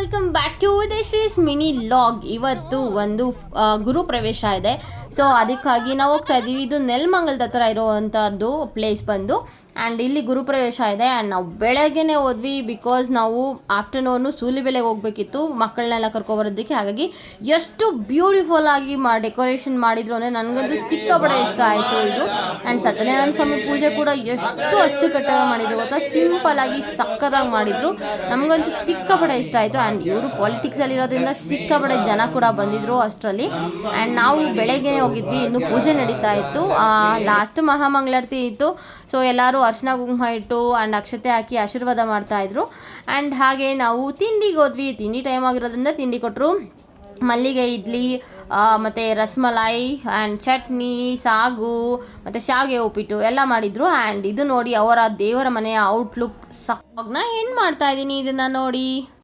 Welcome back to Shree's mini log. ಇವತ್ತು ಒಂದು ಗುರು ಪ್ರವೇಶ ಇದೆ. ಸೊ ಅದಕ್ಕಾಗಿ ನಾವು ಹೋಗ್ತಾ ಇದ್ದೀವಿ. ಇದು ನೆಲಮಂಗಲದ ಹತ್ರ ಇರುವಂಥದ್ದು ಪ್ಲೇಸ್ ಬಂದು. ಆ್ಯಂಡ್ ಇಲ್ಲಿ ಗುರುಪ್ರವೇಶ ಇದೆ. ಆ್ಯಂಡ್ ನಾವು ಬೆಳಗ್ಗೆನೇ ಹೋದ್ವಿ ಬಿಕಾಸ್ ನಾವು ಆಫ್ಟರ್ನೂನು ಸೂಲಿಬೆಲೆಗೆ ಹೋಗಬೇಕಿತ್ತು ಮಕ್ಕಳನ್ನೆಲ್ಲ ಕರ್ಕೊಬರೋದಕ್ಕೆ. ಹಾಗಾಗಿ ಎಷ್ಟು ಬ್ಯೂಟಿಫುಲ್ ಆಗಿ ಡೆಕೋರೇಷನ್ ಮಾಡಿದ್ರು ಅಂದರೆ ನನಗಂತೂ ಸಿಕ್ಕಾಪಟ್ಟೆ ಇಷ್ಟ ಆಯಿತು ಇದು. ಆ್ಯಂಡ್ ಸತ್ಯನಾರಾಯಣ ಸ್ವಾಮಿ ಪೂಜೆ ಕೂಡ ಎಷ್ಟು ಅಚ್ಚುಕಟ್ಟಾಗಿ ಮಾಡಿದ್ರು ಗೊತ್ತಾ, ಸಿಂಪಲ್ ಆಗಿ ಸಕ್ಕತ್ತಾಗಿ ಮಾಡಿದ್ರು. ನಮಗಂತೂ ಸಿಕ್ಕಾಪಟ್ಟೆ ಇಷ್ಟ ಆಯಿತು. ಆ್ಯಂಡ್ ಇವರು ಪಾಲಿಟಿಕ್ಸಲ್ಲಿ ಇರೋದ್ರಿಂದ ಸಿಕ್ಕಾಪಟ್ಟೆ ಜನ ಕೂಡ ಬಂದಿದ್ರು ಅಷ್ಟರಲ್ಲಿ. ಆ್ಯಂಡ್ ನಾವು ಬೆಳಗ್ಗೆನೇ ಹೋಗಿದ್ವಿ, ಇನ್ನು ಪೂಜೆ ನಡೀತಾ ಇತ್ತು. ಲಾಸ್ಟ್ ಮಹಾಮಂಗಳಾರತಿ ಇತ್ತು. ಸೊ ಎಲ್ಲರೂ ಅರ್ಶಿನ ಕುಂಕುಮ ಇಟ್ಟು ಆ್ಯಂಡ್ ಅಕ್ಷತೆ ಹಾಕಿ ಆಶೀರ್ವಾದ ಮಾಡ್ತಾಯಿದ್ರು. ಆ್ಯಂಡ್ ಹಾಗೆ ನಾವು ತಿಂಡಿಗೆ ಹೋದ್ವಿ. ತಿಂಡಿ ಟೈಮ್ ಆಗಿರೋದ್ರಿಂದ ತಿಂಡಿ ಕೊಟ್ಟರು. ಮಲ್ಲಿಗೆ ಇಡ್ಲಿ ಮತ್ತು ರಸಮಲಾಯಿ ಆ್ಯಂಡ್ ಚಟ್ನಿ, ಸಾಗು ಮತ್ತು ಶಾವಿಗೆ ಉಪ್ಪಿಟ್ಟು ಎಲ್ಲ ಮಾಡಿದರು. ಆ್ಯಂಡ್ ಇದು ನೋಡಿ ಅವರ ದೇವರ ಮನೆಯ ಔಟ್ಲುಕ್. ಸಾಗ್ನ ಏನು ಮಾಡ್ತಾಯಿದ್ದೀನಿ ಇದನ್ನು ನೋಡಿ.